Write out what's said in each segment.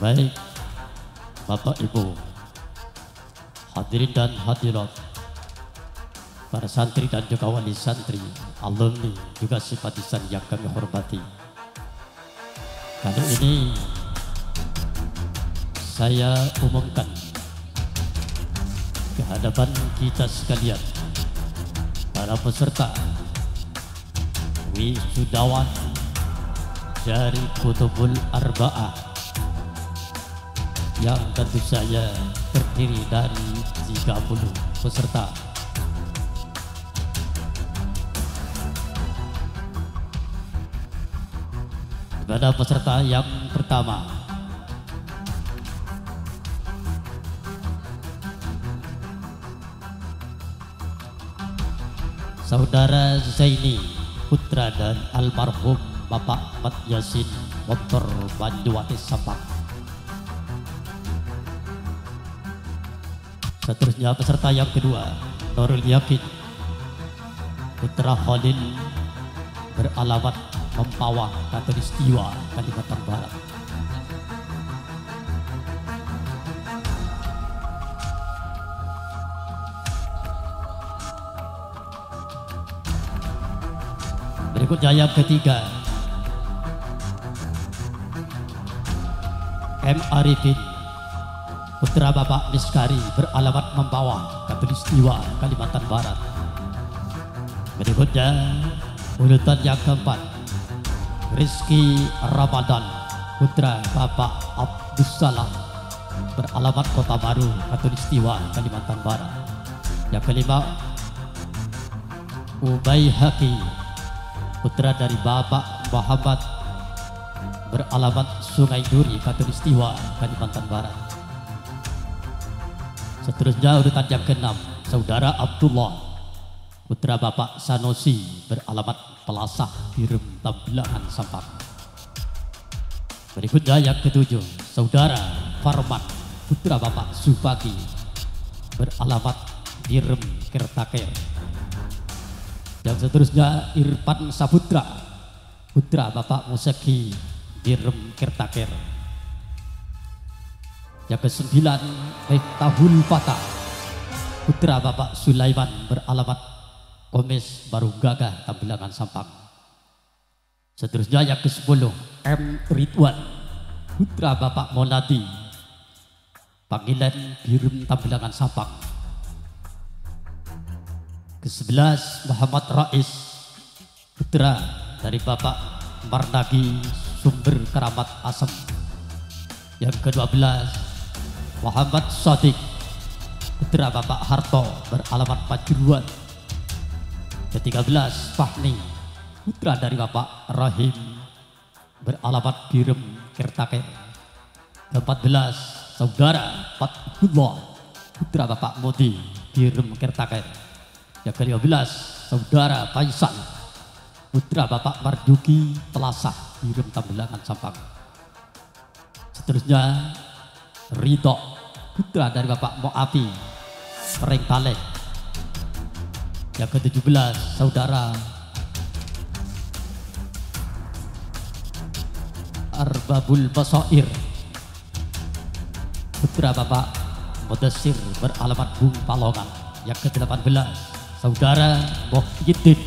Baik, Bapak Ibu, hadirin dan hadirat, para santri dan juga wali santri, alumni, juga simpatisan yang kami hormati. Kali ini saya umumkan ke hadapan kita sekalian, para peserta wisudawan dari Kutubul Arba'ah yang tentu saja terdiri dari 30 peserta. Kepada peserta yang pertama, Saudara Zaini, putra dan almarhum Bapak Mat Yasin Motor Banjuwati Sampang. Seterusnya peserta yang kedua, Nurul Yakin, putra Khalil, beralamat Mempawah, Katulistiwa, Kalimantan Barat. Berikutnya yang ketiga, M. Arifin, putra Bapak Miskari, beralamat Mempawah, Katulistiwa, Kalimantan Barat. Berikutnya urutan yang keempat, Rizky Ramadan, putra Bapak Abdussalam, beralamat Kota Baru, Katulistiwa, Kalimantan Barat. Yang kelima, Ubay Haki, putra dari Bapak Muhammad, beralamat Sungai Duri, Katulistiwa, Kalimantan Barat. Seterusnya urutan yang keenam, Saudara Abdullah, putra Bapak Sanusi, beralamat Pelasah, Birem, Tambilangan, Sampang. Berikutnya yang ketujuh, Saudara Farman, putra Bapak Supagi, beralamat Birem, Kertaker. Yang seterusnya Irfan Saputra, putra Bapak Museki, Birem, Kertaker. Yang kesembilan, Miftahul Fatah, putra Bapak Sulaiman, beralamat Komis, Baru Gagah, Tambilangan, Sampang. Seterusnya yang ke-10, M. Ridwan, putra Bapak Monadi, panggilan Birem, Tambilangan, Sampang. Ke-11, Muhammad Rais, putra dari Bapak Marnagi, Sumber Keramat Asem. Yang ke-12, Muhammad Sadiq, putra Bapak Harto, beralamat Pasuruan. Ke-13, Fahmi, putra dari Bapak Rahim, beralamat Birem, Kertaker. Ke-14, Saudara Fatullah, putra Bapak Modi, Birem, Kertaker. Yang ke-15, Saudara Faisal, putra Bapak Marjuki, Pelasah, Birem, Tambilangan, Sampang. Seterusnya Ridho, putra dari Bapak Moafi, Perengtalek. Yang ke-17, Saudara Arbabul Basair, putra Bapak Mudassir, beralamat Bung Palongan. Yang ke-18, Saudara Muhyiddin,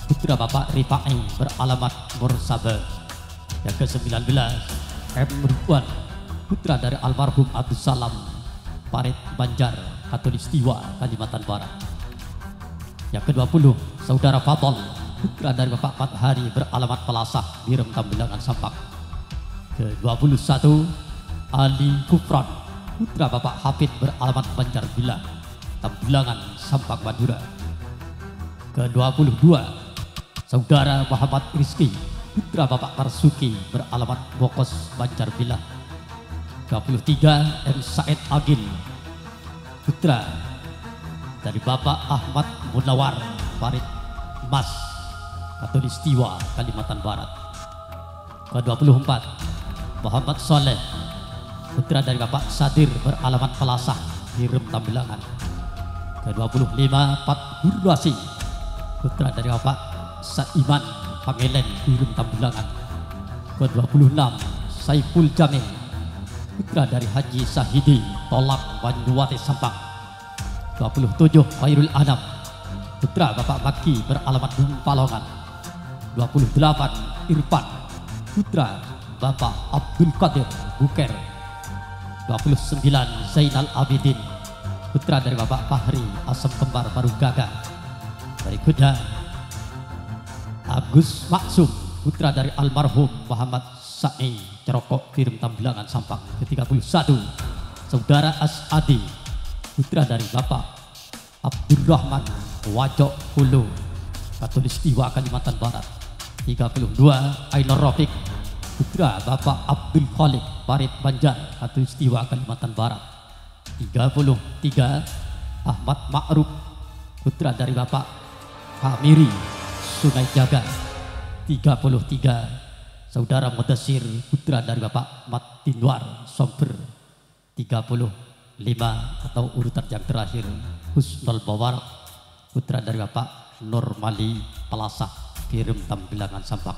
putra Bapak Rifai, beralamat Mursabe. Yang ke-19, M. Ridwan, putra dari almarhum Abdussalam, Parit Banjar, Katulistiwa, Kalimantan Barat. Yang ke-20, Saudara Fadol, putra dari Bapak Fathari, beralamat Pelasah, Birem, Tambilangan, Sampang. Ke-21, Ali Kufran, putra Bapak Hafid, beralamat Banjarbila, Tambilangan, Sampang, Madura. Ke-22, Saudara Muhammad Rizki, putra Bapak Marsuki, beralamat Bokos, Banjarbila. Ke-23, M. Said Agil, putra dari Bapak Ahmad Munawar, Farid Mas, Katulistiwa, Kalimantan Barat. Ke-24, Muhammad Soleh, putra dari Bapak Sadir, beralamat Pelasah, Birem, Tambilangan. Ke-25, Fathur Rasi, putra dari Bapak Saiman, Pangelen, Birem, Tambilangan. Ke-26, Saiful Jamil, putra dari Haji Sahidi Tolak Banyuwati Sampang. 27 Khairul Anam, putra Bapak Maki beralamat Palongan. 28 Irfan, putra Bapak Abdul Qadir Buker. 29 Zainal Abidin, putra dari Bapak Fahri Asam Kembar Baru Gagah. Berikutnya Agus Maksum, putra dari almarhum Muhammad Sa'i Cerokok Pirim Tambilangan Sampang. Ke-31 Saudara Asadi, putra dari Bapak Abdurrahman Wajok Hulu, Katulistiwa Kalimantan Barat. 32 Ainur Rafiq, putra Bapak Abdul Khalik Parit Banjar, Katulistiwa Kalimantan Barat. 33 Ahmad Ma'ruf, putra dari Bapak Hamiri Sungai Jaga. 33 Saudara Mudasir, putra dari Bapak Mat Tinwar Somber. 35 atau urutan yang terakhir Husnul Bawarak, putra dari Bapak Normali Pelasah Kirim Tambilangan Sampang.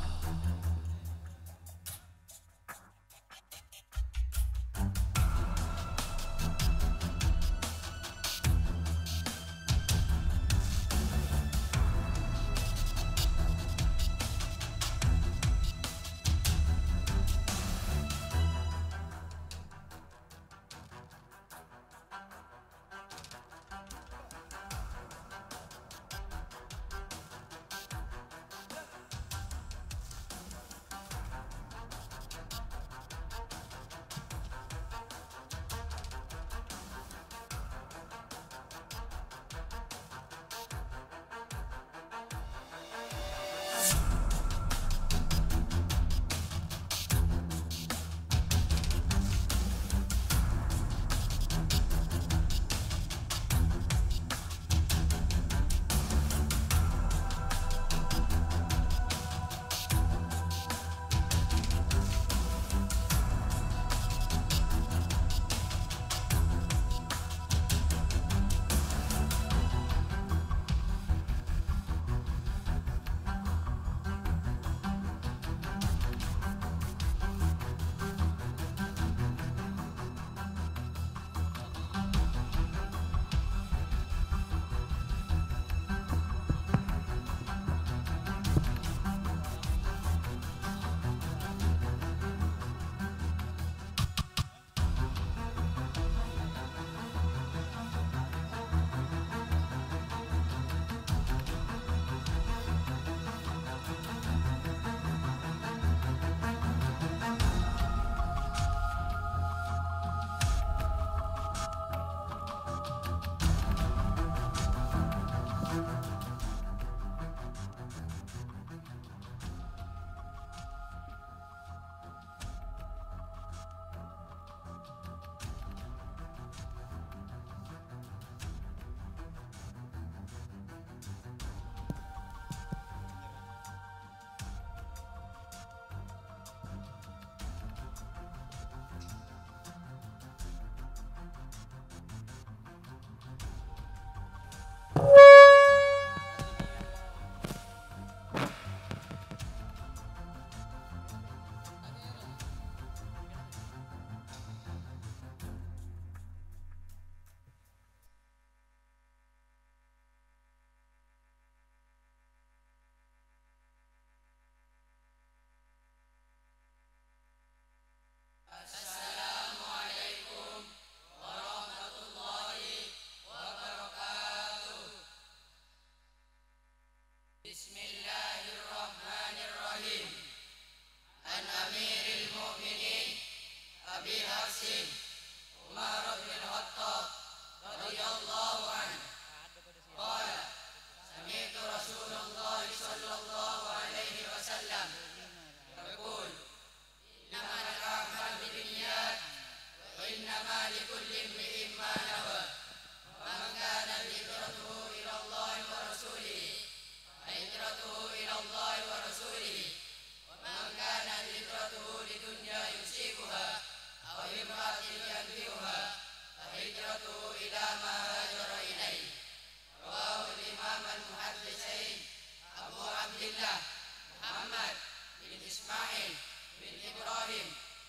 Muhammad bin Ismail bin Ibrahim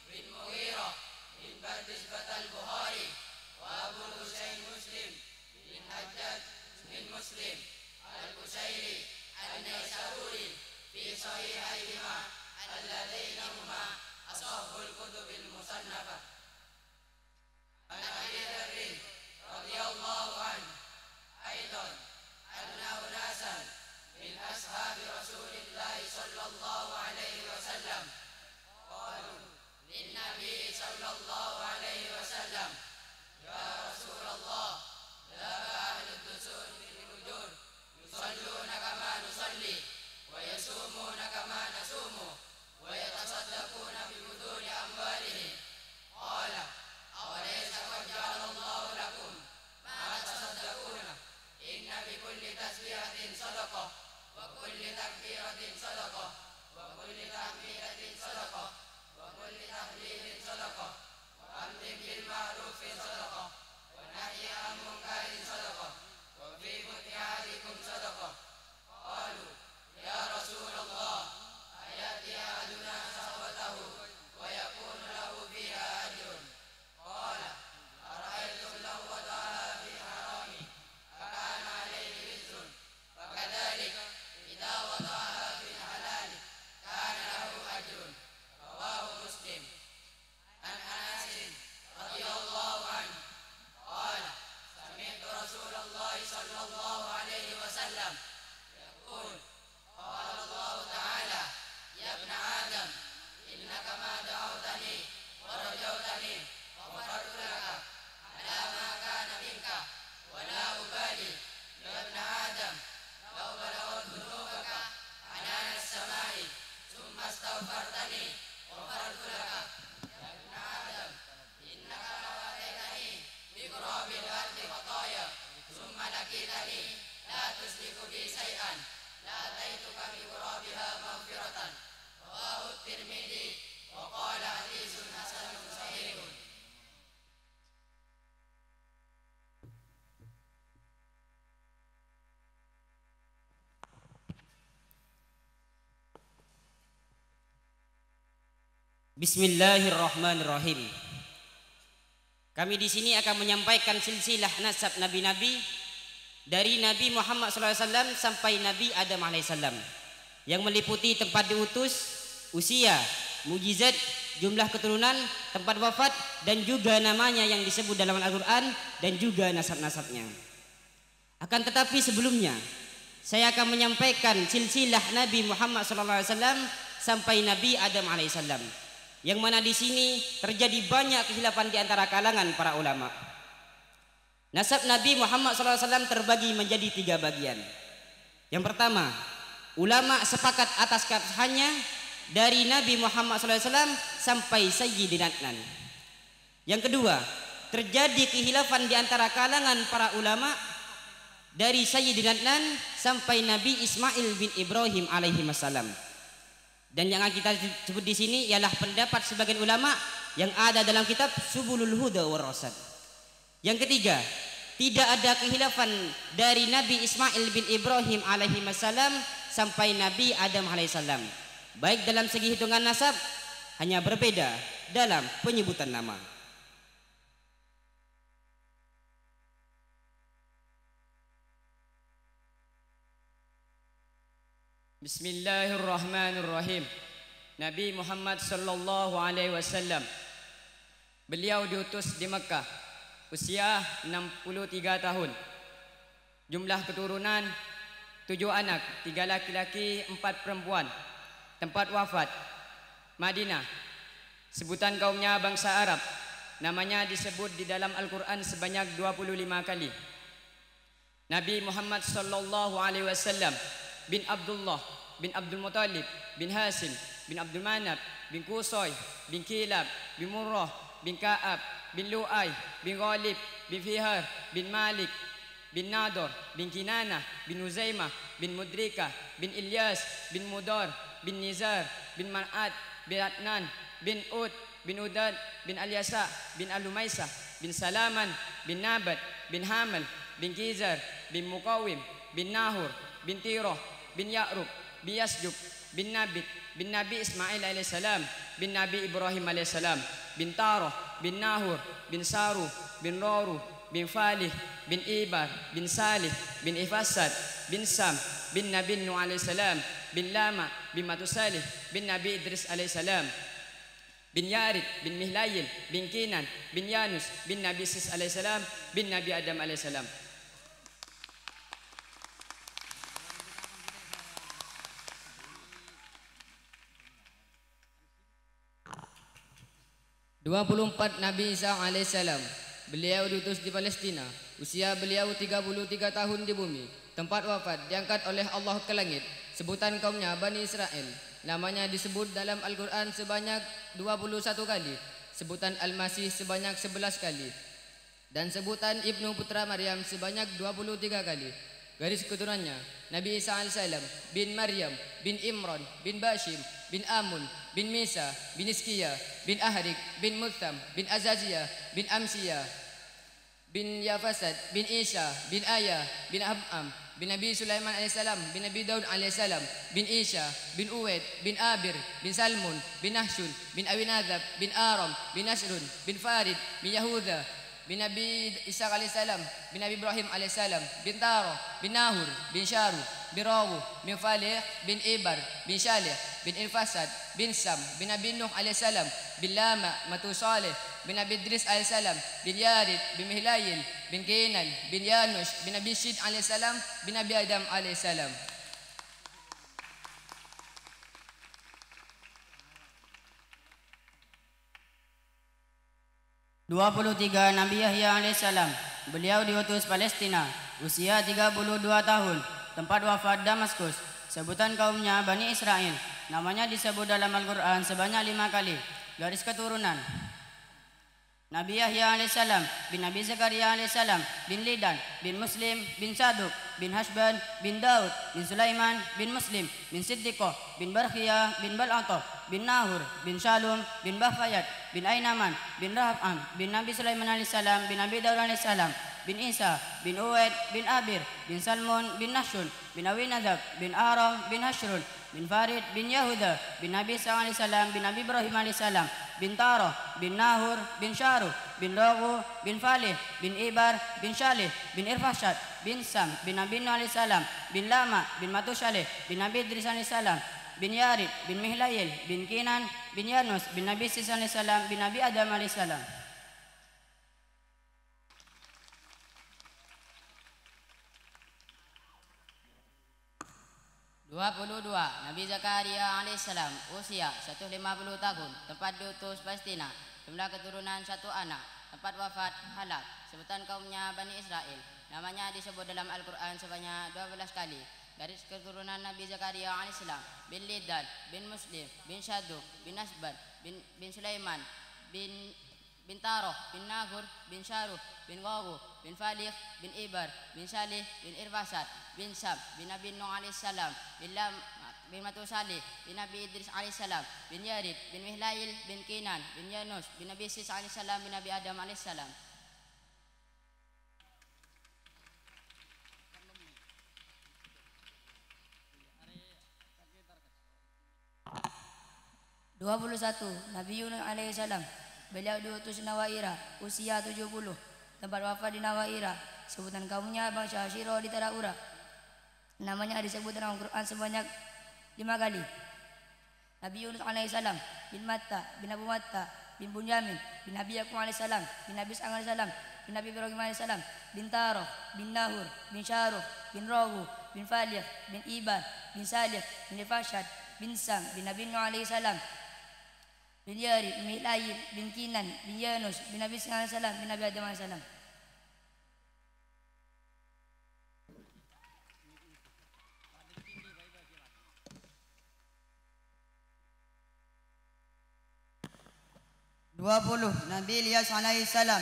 bin Mughirah bin Bardizbah al-Bukhari wa Abu Husain Muslim bin Hajjaj bin Muslim al-Qushairi an-Naisaburi fi sahihaihima alladaini huma ashahul kutubil musannafah. An Abi Dzarrin radhiyallahu anhu aidan anna unasan min ashabi Rasulillah sallallahu alaihi wasallam qalu lin Nabi sallallahu alaihi wasallam, ya Rasulullah, dhaba ahlud dusun bil ujur yusalluna kama nusalli wa yasumuna kama nasumu wa yatasaddaquna bi buduni amwalihim. Qala awalaysa qad ja'alallahu lakum ma tasaddaquna inna bi kulli tasbihatin sadaqah wa kulli takbiratin sadaqah wa kulli tahmidatin sadaqah wa kulli tahlilin sadaqah wa amrin bil ma'rufin sadaqah wa nahyi 'anil munkarin sadaqah wa fi buti ahadikum sadaqah. Qalu ya Rasulullah, ayati ahaduna sahwatahu wa yakunu lahu fiha ajrun. Qala ara'aytum law wada'aha fi harami akana alayhi wizrun fakadhalik idza wada'aha fi halali kana lahu ajrun. Rawahu Muslim. An Anas radhiyallahu anhu qala sami'tu Rasulullah sallallahu alaihi wasallam yaqul qala Allah ta'ala ya ibna Adam innaka ma da'awtani wa rajawtani ghafartu laka ala ma kana minka wa la ubali. Ya ibna Adam law balaghat dhunubaka anana as-samai thumma astaghfartani ghafartu laka. Ya ibna Adam innaka law ataitani bi qurabil ardi khataya thumma lakitani la tusriku bi shay'an la ataituka bi qurabiha maghfiratan. Rawahu Tirmidzi wa qala haditsun hasanun sahihun. Bismillahirrahmanirrahim. Kami di sini akan menyampaikan silsilah nasab nabi-nabi dari Nabi Muhammad SAW sampai Nabi Adam AS, yang meliputi tempat diutus, usia, mujizat, jumlah keturunan, tempat wafat, dan juga namanya yang disebut dalam Al-Quran, dan juga nasab-nasabnya. Akan tetapi sebelumnya saya akan menyampaikan silsilah Nabi Muhammad SAW sampai Nabi Adam AS, yang mana di sini terjadi banyak kekhilafan di antara kalangan para ulama. Nasab Nabi Muhammad SAW terbagi menjadi 3 bagian. Yang pertama, ulama sepakat atas keabsahannya dari Nabi Muhammad SAW sampai Sayyidina Adnan. Yang kedua, terjadi kekhilafan di antara kalangan para ulama dari Sayyidina Adnan sampai Nabi Ismail bin Ibrahim alaihi wassalam. Dan yang kita sebut di sini ialah pendapat sebagian ulama yang ada dalam kitab Subulul Huda war Rasyad. Yang ketiga, tidak ada kekhilafan dari Nabi Ismail bin Ibrahim alaihi wassalam sampai Nabi Adam alaihi salam. Baik dalam segi hitungan nasab, hanya berbeda dalam penyebutan nama. Bismillahirrahmanirrahim. Nabi Muhammad sallallahu alaihi wasallam, beliau diutus di Mekah, usia 63 tahun. Jumlah keturunan 7 anak, 3 laki-laki, 4 perempuan. Tempat wafat Madinah. Sebutan kaumnya bangsa Arab. Namanya disebut di dalam Al-Quran sebanyak 25 kali. Nabi Muhammad sallallahu alaihi wasallam bin Abdullah bin Abdul Muttalib bin Hasim bin Abdul Manab bin Qusay bin Kilab bin Murrah bin Ka'ab bin Lu'ay bin Ghalib bin Fihar bin Malik bin Nador bin Kinanah bin Uzaimah bin Mudrikah bin Ilyas bin Mudar bin Nizar bin Mar'ad bin Adnan bin Ud bin Udad bin Alyasa bin Alumaisah bin Salaman bin Nabat bin Hamal bin Kizar bin Muqawim bin Nahur bin Tirah bin Ya'rub bin Yasjub bin Nabit bin Nabi Ismail alaihissalam, bin Nabi Ibrahim alaihissalam, bin Tarah, bin Nahur, bin Saru, bin Roru, bin Falih, bin Ibar, bin Salih, bin Ifasad, bin Sam, bin Nabi Nuh alaihissalam, bin Lama, bin Matusalih, bin Nabi Idris alaihissalam, bin Yarid, bin Mihlayil, bin Kinan, bin Yanus, bin Nabi Sis alaihissalam, bin Nabi Adam alaihissalam. Nabi Isa alaihissalam. Beliau diutus di Palestina. Usia beliau 33 tahun di bumi. Tempat wafat diangkat oleh Allah ke langit. Sebutan kaumnya Bani Israel. Namanya disebut dalam Al-Quran sebanyak 21 kali. Sebutan Al-Masih sebanyak 11 kali. Dan sebutan Ibnu Putra Maryam sebanyak 23 kali. Garis keturunannya Nabi Isa alaihissalam bin Maryam, bin Imran, bin Bashim, bin Amun, bin Misa, bin Iskiyah, bin Ahrik, bin Mutham, bin Azaziyah, bin Amsiyah, bin Yafasad, bin Isha, bin Ayah, bin Ab'am, bin Nabi Sulaiman alaihissalam, bin Nabi Daud alaihissalam, bin Isha, bin Uwed, bin Abir, bin Salmun, bin Nahshun, bin Awinadab, bin Aram, bin Nasrun, bin Farid, bin Yahuda, bin Nabi Isa alaihissalam, bin Nabi Ibrahim alaihissalam, bin Taro, bin Nahur, bin Syaru, bin Rawu, bin Falih, bin Ibar, bin Shalih, bin Ilfasad, bin Sam, bin Nabi Nuh alaihissalam, bin Lama, Matusalih, bin Nabi Idris alaihissalam, bin Yarid, bin Mihlayil, bin Kinan, bin Yanush, bin Nabi Syid alaihissalam, bin Nabi Adam alaihissalam. Nabi Yahya alaihissalam. Beliau diutus Palestina. Usia 32 tahun. Tempat wafat Damaskus. Sebutan kaumnya Bani Israel. Namanya disebut dalam Al-Quran sebanyak 5 kali. Garis keturunan Nabi Yahya alaihissalam, bin Nabi Zakaria alaihissalam, bin Lidan, bin Muslim, bin Saduk, bin Hashban, bin Daud, bin Sulaiman, bin Muslim, bin Siddiqah, bin Barkhiyah, bin Bal'atah, bin Nahur, bin Shalum, bin Bahfayat, bin Ainaman, bin Rahab'am, bin Nabi Sulaiman alaihissalam, bin Nabi Daud alaihissalam, bin Isa, bin Uwed, bin Abir, bin Salmon, bin Nahshun, bin Awinadab, bin Aram, bin Hashrun, bin Farid, bin Yahuda, bin Nabi Isa alaihissalam, bin Nabi Ibrahim alaihissalam, bin Tarah, bin Nahur, bin Syaru, bin Rogu, bin Falih, bin Ibar, bin Shalih, bin Irfashad, bin Sam, bin Nabi Nuh alaihissalam, bin Lama, bin Matusalih, bin Nabi Idris alaihissalam, bin Yarid, bin Mihlayil, bin Kinan, bin Yanus, bin Nabi Sis alaihissalam, bin Nabi Adam alaihissalam. 22. Nabi Zakaria alaihissalam. Usia 150 tahun. Tempat diutus Palestina. Jumlah keturunan 1 anak. Tempat wafat Halak. Sebutan kaumnya Bani Israel. Namanya disebut dalam Al-Quran sebanyak 12 kali. Garis keturunan Nabi Zakaria alaihissalam. Bin Lidan, bin Muslim, bin Syaduk, bin Nasban, bin Sulaiman, bin Taroh, bin Nahur, bin Syaruh, bin Ghawu, bin Falih, bin Ibar, bin Shalih, bin Irfasad, bin Sam, bin Nabi Nuh alaihissalam, bin Lam, bin Matusalih, bin Nabi Idris alaihissalam, bin Yarid, bin Mihlayil, bin Kinan, bin Yanus, bin Nabi Sis alaihissalam, bin Nabi Adam alaihissalam. Nabi Yunus alaihissalam. Beliau diutus Nawaira, usia 70. Tempat wafat di Nawaira. Sebutan kaumnya bangsa Asyiro di Tanah Ura. Namanya disebut dalam Al-Quran sebanyak 5 kali. Nabi Yunus alaihissalam, bin Matta, bin Abu Matta, bin Bunyamin, bin Nabi Yakub alaihissalam, bin Nabi Ishaq alaihissalam, bin Nabi Ibrahim alaihissalam, bin Taroh, bin Nahur, bin Syaruh, bin Rogu, bin Falih, bin Iban, bin Salih, bin Ifashad, bin Sam, bin Nabi Nuh alaihissalam, bin Yarid, bin Mihlayil, bin Kinan, bin Yanus, bin Nabi Sallallahu alaihi wasallam, bin Nabi Adam alaihi wasallam. Nabi Ilyas alaihi salam.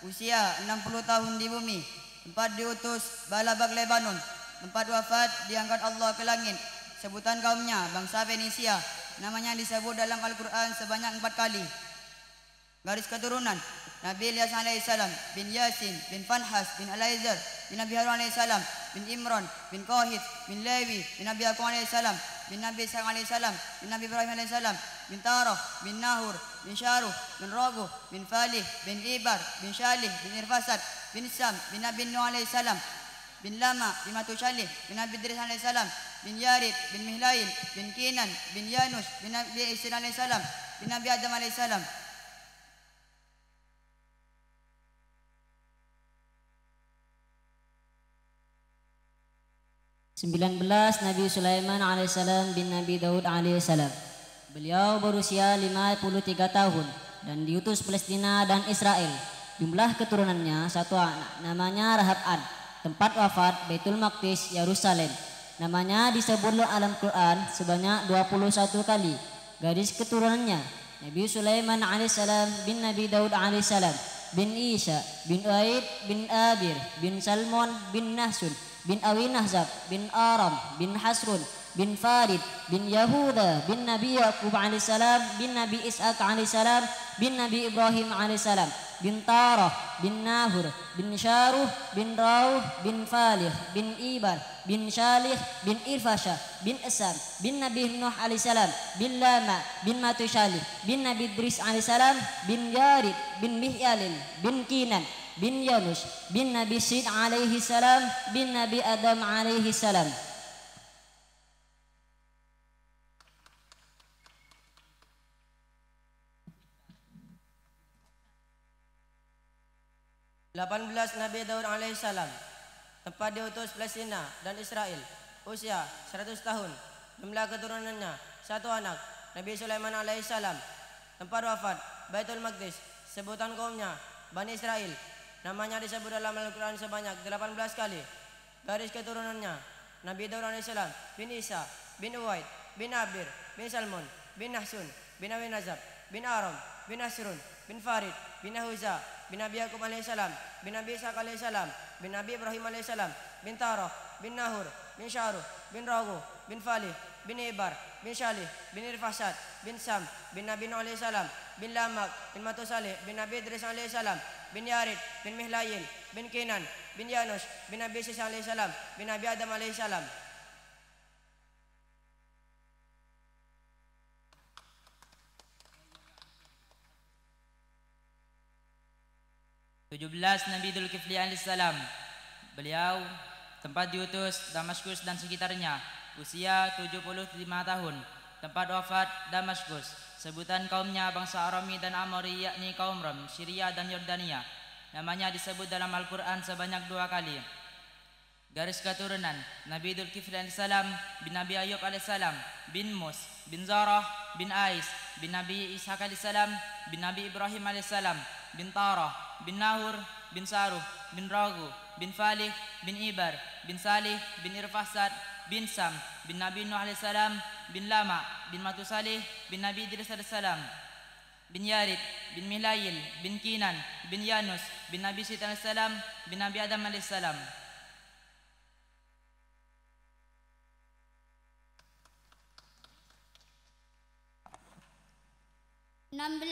Usia 60 tahun di bumi. Tempat diutus Balabag Lebanon. Tempat wafat diangkat Allah ke langit. Sebutan kaumnya bangsa Fenisia. Namanya disebut dalam Al-Quran sebanyak 4 kali. Garis keturunan Nabi Ilyas alaihissalam, bin Yasin, bin Fanhas, bin Alaizar, bin Nabi Harun alaihissalam, bin Imran, bin Qahid, bin Lewi, bin Nabi Yaqub alaihissalam, bin Nabi Ishaq alaihissalam, bin Nabi Ibrahim alaihissalam, bin Tarah, bin Nahur, bin Syaruh, bin Raguh, bin Falih, bin Ibar, bin Syalih, bin Irfasad, bin Sam, bin Nabi Nuh alaihissalam, bin Lama, bin Matusalih, bin Nabi Idris alaihissalam, bin Yarid, bin Mihlail, bin Kinan, bin Yanus, bin Nabi Isa alaihissalam, bin Nabi Adam alaihissalam. Sembilan belas Nabi Sulaiman alaihissalam bin Nabi Daud alaihissalam. Beliau berusia 53 tahun dan diutus Palestina dan Israel. Jumlah keturunannya satu anak, namanya Rahab-an. Tempat wafat Baitul Maqdis, Yerusalem. Namanya disebut dalam Quran sebanyak 21 kali. Garis keturunannya Nabi Sulaiman alaihissalam bin Nabi Daud alaihissalam, bin Isa, bin Uaid, bin Abir, bin Salmon, bin Nahsun, bin Awi Nahzab, bin Aram, bin Hasrun, bin Farid, bin Yahuda, bin Nabi Yaqub alaihissalam, bin Nabi Ishaq alaihissalam, bin Nabi Ibrahim alaihissalam, bin Tarah, bin Nahur, bin Syaruh, bin Rauh, bin Falih, bin Ibar, bin Syalih, bin Irfasha, bin Asam, bin Nabi Nuh alaihissalam, bin Lama, bin Matusalih, bin Nabi Idris alaihissalam, bin Yarid, bin Mihyalin, bin Kinan, bin Yanus, bin Nabi Sid alaihi salam, bin Nabi Adam alaihi salam. Delapan belas Nabi Daud alaihissalam. Tempat diutus Palestina dan Israel. Usia 100 tahun. Jumlah keturunannya satu anak, Nabi Sulaiman alaihissalam. Tempat wafat Baitul Maqdis. Sebutan kaumnya Bani Israel. Namanya disebut dalam Al-Quran sebanyak 18 kali. Garis keturunannya Nabi Daud alaihissalam, bin Isa, bin Uwaid, bin Abir, bin Salmon, bin Nahsun, bin Awi Nazab, bin Aram, bin Nasrun, bin Farid, bin Nahuza, bin Nabi Yaqub alaihissalam, bin Nabi Ishaq alaihissalam, bin Nabi Ibrahim alaihissalam, bin Tarah, bin Nahur, bin Syaruh, bin Raguh, bin Falih, bin Ibar, bin Syalih, bin Irfasad, bin Sam, bin Nabi Nuh alaihissalam, bin Lamak, bin Matusalih, bin Nabi Idris alaihissalam, bin Yarid, bin Mihlail, bin Kinan, bin Yanus, bin Nabi Isa alaihissalam, bin Nabi Adam alaihissalam. Tujuh belas Nabi Dzulkifli alaihissalam. Beliau tempat diutus Damaskus dan sekitarnya. Usia 75 tahun. Tempat wafat Damaskus. Sebutan kaumnya bangsa Arami dan Amori, yakni kaum Rom, Syria dan Yordania. Namanya disebut dalam Al-Quran sebanyak 2 kali. Garis keturunan Nabi Dzulkifli alaihissalam bin Nabi Ayub alaihissalam, bin Mus, bin Zarah, bin Ais, bin Nabi Ishaq alaihissalam, bin Nabi Ibrahim alaihissalam, bin Tarah, bin Nahur, bin Saruh, bin Ragu, bin Falih, bin Ibar, bin Salih, bin Irfasad, bin Sam, bin Nabi Nuh alaihissalam, bin Lama, bin Matusalih, bin Nabi Idris alaihissalam, bin Yarid, bin Mihlail, bin Kinan, bin Yanus, bin Nabi Sid alaihissalam, bin Nabi Adam alaihissalam. 16.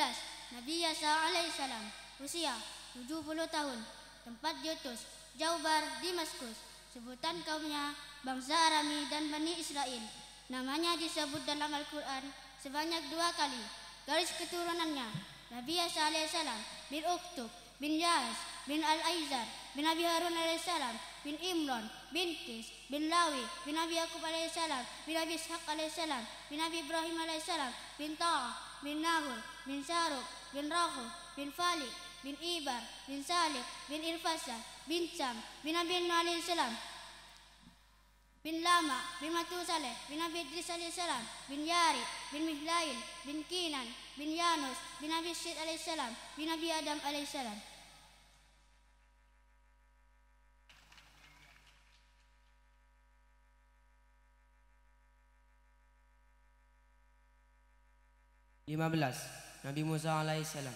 Nabi Yasa alaihissalam. Usia 70 tahun. Tempat diutus Jaubar, Damaskus. Sebutan kaumnya bangsa Arami dan Bani Israel. Namanya disebut dalam Al-Quran sebanyak 2 kali. Garis keturunannya Nabi Yasa alaihissalam, bin Uktub, bin Yahas, bin Al-Aizar, bin Nabi Harun alaihissalam, bin Imran, bin Kis, bin Lawi, bin Nabi Yaqub alaihissalam, bin Nabi Ishaq alaihissalam, bin Nabi Ibrahim alaihissalam, bin Ta'ah, bin Nahur, bin Saruk, bin Rahu, bin Falik, bin Ibar, bin Salih, bin Irfasa, bin Sam, bin Nabi Nuh alaihissalam, bin Lama, bin Matusaleh, bin Nabi Idris alaihissalam, bin Yarid, bin Mihlail, bin Kinan, bin Yanus, bin Nabi Syed alaihissalam, bin Nabi Adam alaihissalam. Lima belas Nabi Musa alaihissalam.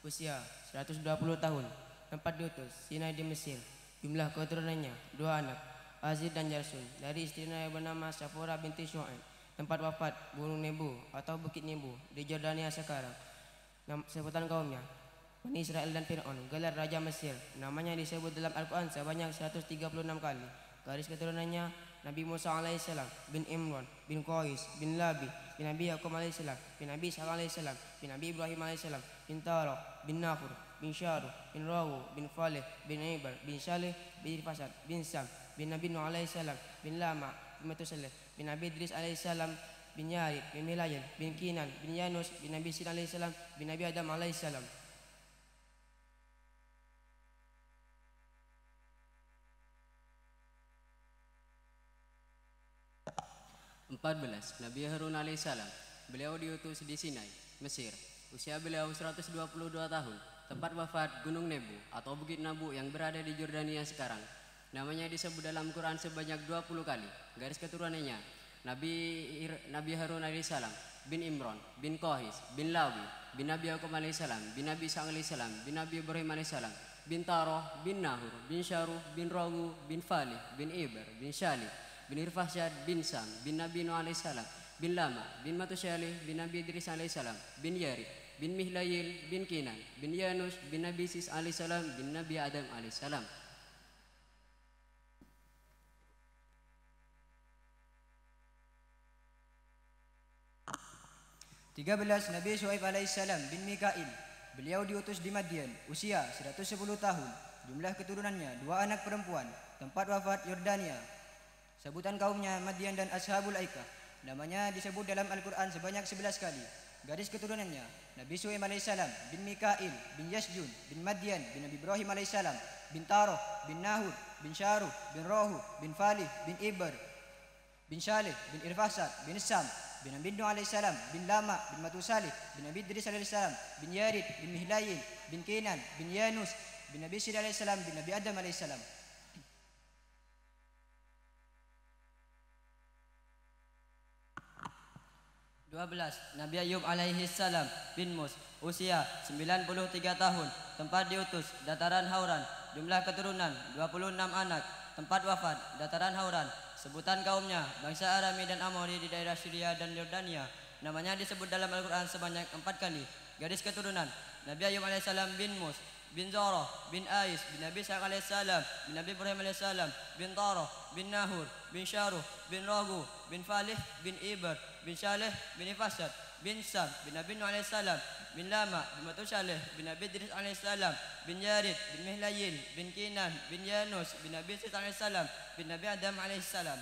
Usia 120 tahun. Tempat diutus Sinai di Mesir. Jumlah keturunannya 2 anak, Azid dan Jarsun, dari istrinya yang bernama Syafura binti Syu'aib. Tempat wafat Gunung Nebo atau Bukit Nebo di Jordania sekarang. Sebutan kaumnya Bani Israel dan Fir'aun. Gelar Raja Mesir. Namanya disebut dalam Al-Quran sebanyak 136 kali. Garis keturunannya Nabi Musa alaihissalam, bin Imran, bin Qais, bin Labi, bin Nabi Yaqub alaihissalam, bin Nabi Ishaq alaihissalam, bin Nabi Ibrahim alaihissalam, bin Tarah, bin Nahur, bin Syaruh, bin Rawu, bin Faleh, bin Ibar, bin Saleh, bin Fasad, bin Sam, bin Nabi Nuh alaihissalam, bin Lama, bin Matusaleh, bin Nabi Idris alaihissalam, bin Yarib, bin Milayan, bin Kinan, bin Yanus, bin Nabi Sin alaihissalam, bin Nabi Adam alaihissalam. 14. Nabi Harun alaihissalam. Beliau diutus di Sinai, Mesir. Usia beliau 122 tahun. Tempat wafat Gunung Nebo atau Bukit Nabu yang berada di Jordania sekarang. Namanya disebut dalam Quran sebanyak 20 kali. Garis keturunannya Nabi Harun alaihissalam, bin Imran, bin Qais, bin Lawi, bin Nabi Yaqub alaihissalam, bin Nabi Ishaq alaihissalam, bin Nabi Ibrahim alaihissalam, bin Tarah, bin Nahur, bin Syaruh, bin Ragu, bin Falih, bin Iber, bin Syalih, bin Irfahsyad, bin Sam, bin Nabi Nuh alaihissalam, bin Lama, bin Matusyalih, bin Nabi Idris alaihissalam, bin Yarib, bin Mihlayil, bin Kinan, bin Yanus, bin Nabi Sis alaihissalam, bin Nabi Adam alaihissalam. Nabi Syuaib alaihissalam bin Mikail. Beliau diutus di Madian, usia 110 tahun. Jumlah keturunannya 2 anak perempuan. Tempat wafat Yordania. Sebutan kaumnya Madian dan Ashabul Aikah. Namanya disebut dalam Al-Quran sebanyak 11 kali. Garis keturunannya Nabi Syuaib alaihissalam bin Mikail, bin Yasjun, bin Madian, bin Nabi Ibrahim alaihissalam, bin Taroh, bin Nahur, bin Syaruh, bin Rahu, bin Falih, bin Iber, bin Syalih, bin Irfasad, bin Sam, bin Nabi Nuh alaihissalam, bin Lama, bin Matusalih, bin Nabi Idris alaihissalam, bin Yarid, bin Mihlayin, bin Kinan, bin Yanus, bin Nabi Sid alaihissalam, bin Nabi Adam alaihissalam. 12. Nabi Ayub alaihi salam bin Mus, usia 93 tahun. Tempat diutus dataran Hauran. Jumlah keturunan 26 anak. Tempat wafat dataran Hauran. Sebutan kaumnya bangsa Arami dan Amori di daerah Syria dan Yordania. Namanya disebut dalam Al-Quran sebanyak 4 kali. Garis keturunan Nabi Ayub alaihissalam bin Mus, bin Zorah, bin Ais, bin Nabi Ishaq alaihissalam, bin Nabi Ibrahim alaihissalam, bin Tarah, bin Nahur, bin Syaruh, bin Ragu, bin Falih, bin Iber, bin Syaleh, bin Ifasad, bin Sam, bin Nabi Nuh alaihissalam, bin Lama, bin Matusyaleh, bin Nabi Idris alaihissalam, bin Yarid, bin Mihlayil, bin Kinan, bin Yanus, bin Nabi Sid alaihissalam, bin Nabi Adam alaihissalam.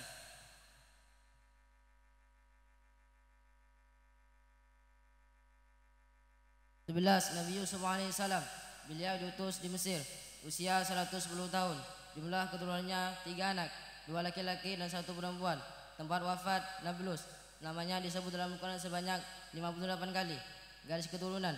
11. Nabi Yusuf alaihissalam. Beliau diutus di Mesir, usia 110 tahun. Jumlah keturunannya 3 anak, 2 laki-laki dan 1 perempuan. Tempat wafat Nablus. Namanya disebut dalam Al-Quran sebanyak 58 kali. Garis keturunan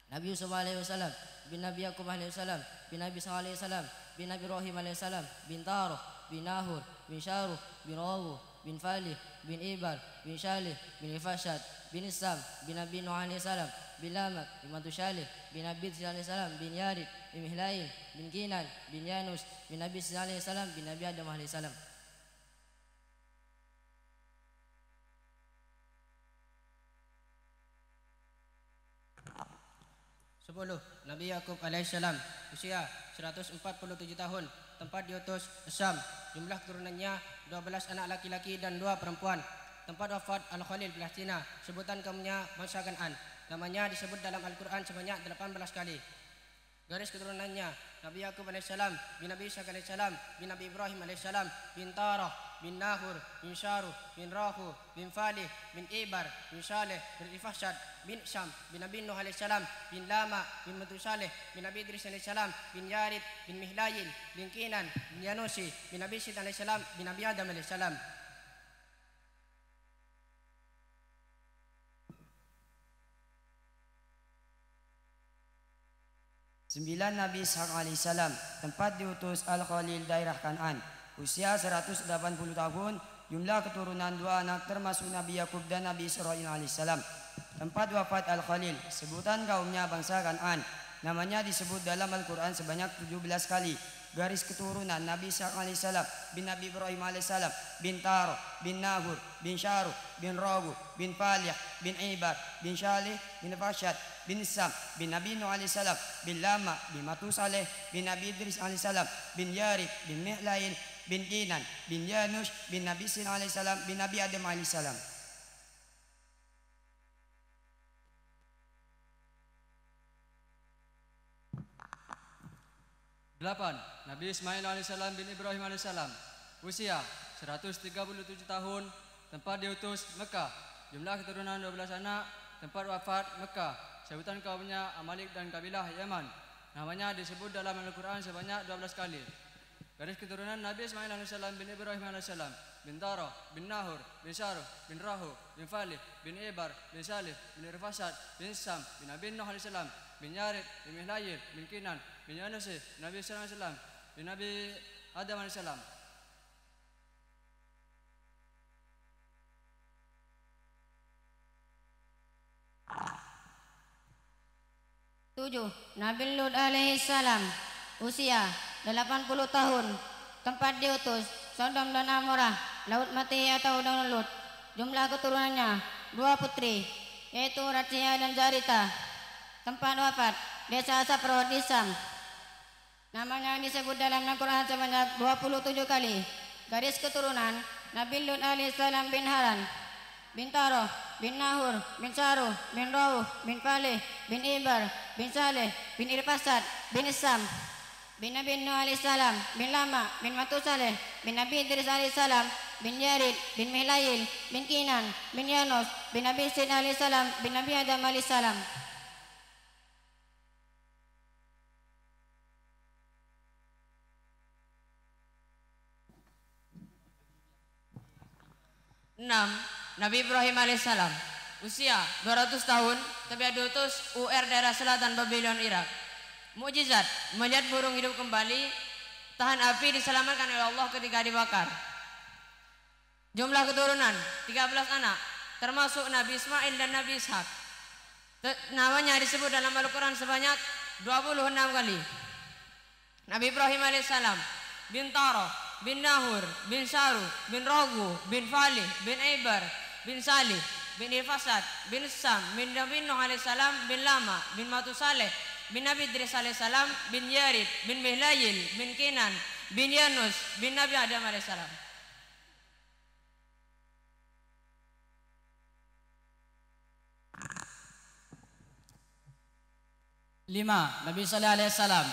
Nabi Yusuf alaihissalam, bin Nabi Yaqub alaihissalam, bin Nabi Ishaq alaihissalam, bin Nabi Ibrahim alaihissalam, bin Tarah, bin Nahur, bin Syaruh, bin Rawu, bin Falih, bin Ibar, bin Syalih, bin Ifasad, bin Sam, bin Nabi Nuh alaihissalam, bin Lamak, bin Matusyalih, bin Nabi Sid alaihissalam, bin Yarid, bin Mihlail, bin Kinan, bin Yanus, bin Nabi Sid alaihissalam, bin Nabi Adam alaihissalam. 10. Nabi Yaqub alaihissalam, usia 147 tahun. Tempat diutus Syam. Jumlah keturunannya 12 anak laki-laki dan 2 perempuan. Tempat wafat Al-Khalil, Palestina. Sebutan kaumnya bangsa Kan'an. Namanya disebut dalam Al-Quran sebanyak 18 kali. Garis keturunannya Nabi Yaqub alaihissalam, bin Nabi Ishaq alaihissalam, bin Nabi Ibrahim alaihissalam, bin Tarah, bin Nahur, bin Syaruh, bin Rahu, bin Falih, bin Ibar, bin Syaleh, bin Ifahsyad, bin Syam, bin Nabi Nuh alaihissalam, bin Lama, bin Matusaleh, bin Nabi Idris alaihissalam, bin Yarib, bin Mihlayil, bin Kinan, bin Yanusi, bin Nabi Sid alaihissalam, bin Nabi Adam alaihissalam. 9. Nabi Ishaq alaihissalam. Tempat diutus Al-Khalil, daerah Kan'an. Usia 180 tahun. Jumlah keturunan 2 anak termasuk Nabi Yaqub dan Nabi Israil alaihissalam. Tempat wafat Al-Khalil. Sebutan kaumnya bangsa Kan'an. Namanya disebut dalam Al-Quran sebanyak 17 kali. Garis keturunan Nabi Ishaq alaihissalam, bin Nabi Ibrahim alaihissalam, bin Tarah, bin Nahur, bin Syaruh, bin Ragu, bin Falih, bin Ibar, bin Syalih, bin Fashad, bin Sam, bin Nabi Nuh alaihissalam, bin Lama, bin Matusaleh, bin Nabi Idris alaihissalam, bin Yarib, bin Mihlail, bin Kinan, bin Yanus, bin Nabi Sin alaihissalam, bin Nabi Adam alaihissalam. Delapan, Nabi Ismail alaihissalam bin Ibrahim alaihissalam. Usia 137 tahun, tempat diutus Mekah. Jumlah keturunan 12 anak, tempat wafat Mekah. Sebutan kaumnya Amalik dan kabilah Yaman. Namanya disebut dalam Al-Quran sebanyak 12 kali. Garis keturunan Nabi Ismail alaihissalam bin Ibrahim alaihissalam, bin Tara, bin Nahur, bin Saruh, bin Rahu, bin Falih, bin Ibar, bin Salih, bin Irfasad, bin Sam, bin Nabi Nuh alaihissalam, bin Yarid, bin Mihlayil, bin Kinan, bin Yunus, bin Nabi sallallahu alaihi wasallam, bin Nabi Adam alaihissalam. Tujuh, Nabi Lut alaihissalam, usia 80 tahun, tempat diutus Sodom dan Amorah, Laut Mati atau Daun Lut. Jumlah keturunannya 2 putri, yaitu Ratsia dan Zarita. Tempat wafat desa Sapro di Sam. Namanya disebut dalam Al-Quran sebanyak 27 kali. Garis keturunan Nabi Lut alaihissalam bin Haran, bin Taroh, bin Nahur, bin Saruh, bin Rauh, bin Falih, bin Ibar, bin Saleh, bin Irfasad, bin Sam, bin Nabi Nuh alaihissalam, bin Lama, bin Matusaleh, bin Nabi Idris alaihissalam, bin Yarid, bin Mihlayil, bin Kinan, bin Yanus, bin Nabi Sin alaihissalam, bin Nabi Adam alaihissalam. Enam, Nabi Ibrahim alaihissalam, usia 200 tahun, tapi diutus UR daerah selatan Babylon Irak. Mukjizat, melihat burung hidup kembali, tahan api, diselamatkan oleh Allah ketika dibakar. Jumlah keturunan 13 anak, termasuk Nabi Ismail dan Nabi Ishak. Namanya disebut dalam Al-Quran sebanyak 26 kali. Nabi Ibrahim alaihissalam, bin Tara, bin Nahur, bin Saru, bin Rogu, bin Falih, bin Ibar, bin Salih, bin Irfasad, bin Sam, bin Nabi Nuh alaihissalam, bin Lama, bin Matusaleh, bin Nabi Idris alaihissalam, bin Yarid, bin Mihlayil, bin Kinan, bin Yanus, bin Nabi Adam alaihissalam. Lima, Nabi Saleh alaihissalam,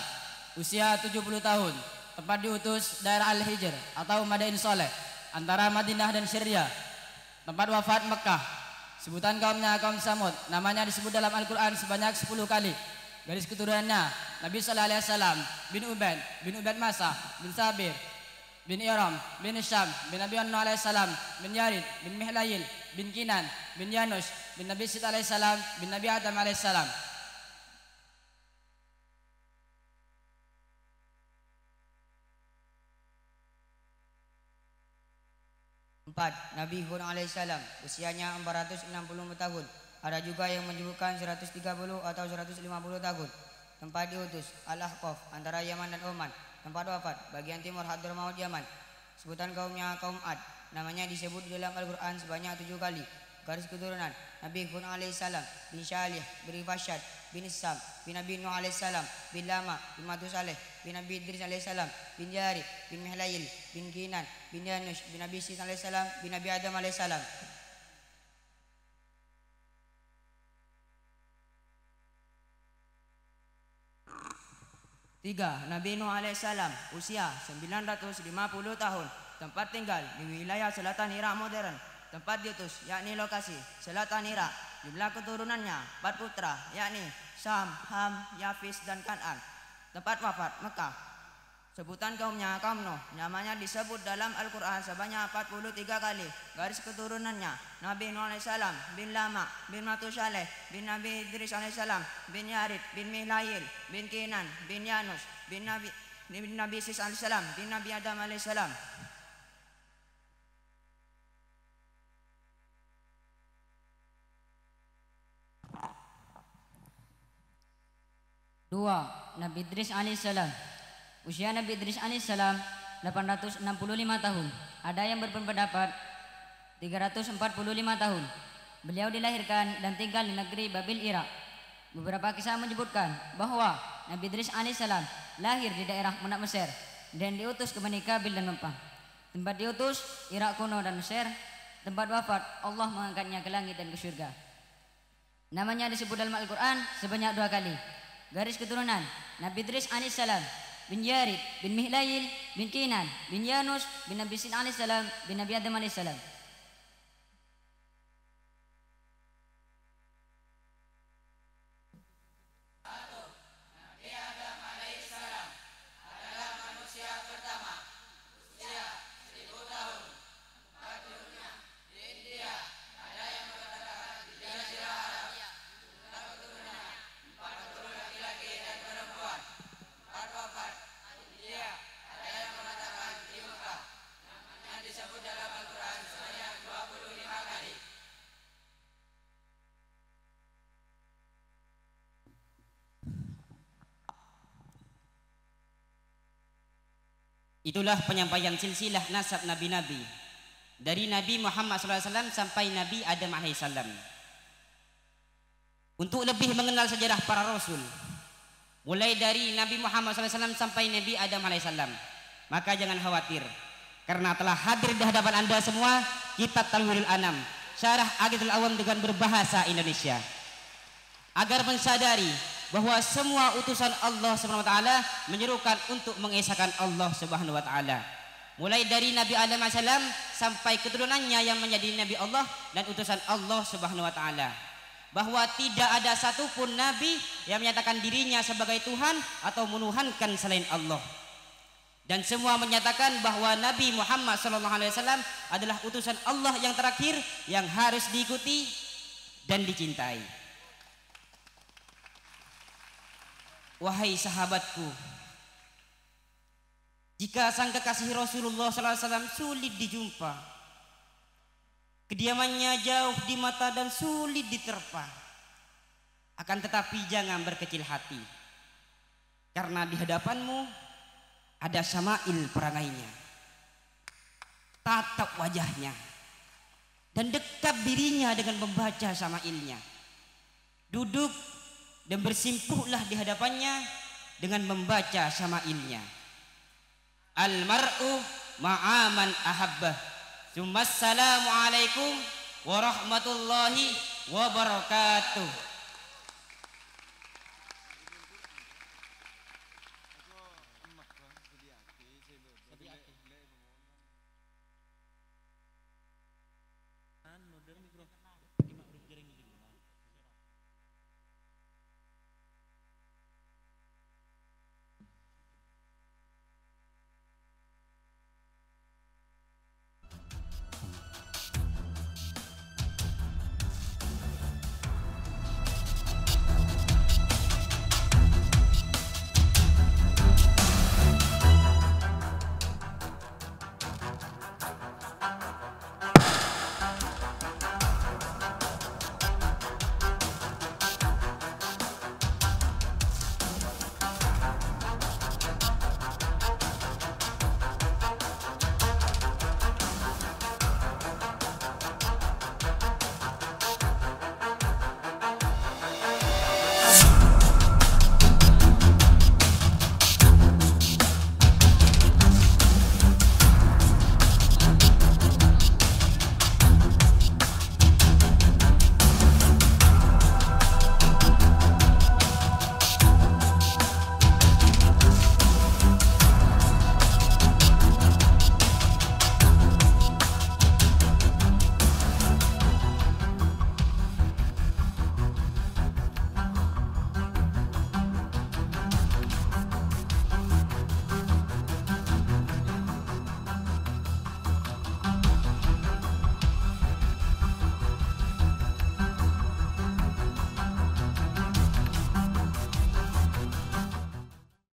usia 70 tahun, tempat diutus daerah Al-Hijr atau Madain Soleh, antara Madinah dan Syria. Tempat wafat Mekah. Sebutan kaumnya kaum Samud. Namanya disebut dalam Al-Quran sebanyak 10 kali. Garis keturunannya Nabi Sallallahu Alaihi Wasallam bin Ubaid Masah, bin Sabir, bin Iram, bin Syam, bin Nabi Nuh alaihi salam, bin Yarid, bin Mihlayil, bin Kinan, bin Yanus, bin Nabi Sid alaihi salam, bin Nabi Adam alaihi salam. Empat, Nabi Hud alaihissalam, usianya 460 tahun. Ada juga yang menyebutkan 130 atau 150 tahun. Tempat diutus Al-Ahqaf antara Yaman dan Oman. Tempat wafat bagian timur Hadramaut Yaman. Sebutan kaumnya kaum Ad. Namanya disebut di dalam Al-Quran sebanyak 7 kali. Garis keturunan Nabi Hud alaihissalam, bin Syalih, bin Rifashad, bin Sam, bin Nabi Nuh alaihissalam, bin Lama, bin Matusaleh, bin Nabi Idris alaihissalam, bin Yarid, bin Mihlayil, bin Kinan, bin Yanus, bin Nabi Sid alaihissalam, bin Nabi Adam alaihissalam. Tiga, Nabi Nuh alaihissalam, usia 950 tahun. Tempat tinggal di wilayah selatan Irak modern. Tempat diutus yakni lokasi selatan Irak. Jumlah keturunannya 4 putra yakni Sam, Ham, Yafis dan Kan'an. Tempat wafat Mekah. Sebutan kaumnya kaum Nuh. Namanya disebut dalam Al-Quran sebanyak 43 kali. Garis keturunannya Nabi Nuh alaihissalam, bin Lama, bin Matusaleh, bin Nabi Idris alaihissalam, bin Yarid, bin Mihlayil, bin Kinan, bin Yanus, bin Nabi Sis alaihissalam, bin Nabi Adam alaihissalam. Dua, Nabi Idris alaihissalam. Usia Nabi Idris alaihissalam 865 tahun. Ada yang berpendapat 345 tahun. Beliau dilahirkan dan tinggal di negeri Babil Irak. Beberapa kisah menyebutkan bahwa Nabi Idris alaihissalam lahir di daerah Menak Mesir dan diutus ke Bani Kabil dan Mempah. tempat diutus Irak kuno dan Mesir. Tempat wafat Allah mengangkatnya ke langit dan ke surga. Namanya disebut dalam Al-Quran sebanyak 2 kali. Garis keturunan Nabi Idris alaihissalam bin Yarid bin Mihlail bin Kinan bin Yanus bin Nabi Sin alaihissalam bin Nabi Adam alaihissalam. Itulah penyampaian silsilah nasab nabi-nabi dari Nabi Muhammad SAW sampai Nabi Adam AS. Untuk lebih mengenal sejarah para rasul, mulai dari Nabi Muhammad SAW sampai Nabi Adam AS, maka jangan khawatir, karena telah hadir di hadapan anda semua kitab Talwirul Anam, syarah Aqidatul Awam dengan berbahasa Indonesia, agar mensadari bahwa semua utusan Allah Subhanahu wa taala menyerukan untuk mengesahkan Allah Subhanahu wa taala. Mulai dari Nabi Adam AS sampai keturunannya yang menjadi Nabi Allah dan utusan Allah Subhanahu wa taala. Bahwa tidak ada satupun nabi yang menyatakan dirinya sebagai Tuhan atau menuhankan selain Allah. Dan semua menyatakan bahwa Nabi Muhammad SAW adalah utusan Allah yang terakhir yang harus diikuti dan dicintai. Wahai sahabatku, jika sang kekasih Rasulullah SAW sulit dijumpa, kediamannya jauh di mata dan sulit diterpa, akan tetapi jangan berkecil hati, karena di hadapanmu ada syama'il perangainya, tatap wajahnya, dan dekat dirinya dengan membaca syama'ilnya. Duduk dan bersimpuhlah di hadapannya dengan membaca syama'ilnya. Al-mar'u ma'aman ahabbah. Assalamualaikum warahmatullahi wabarakatuh.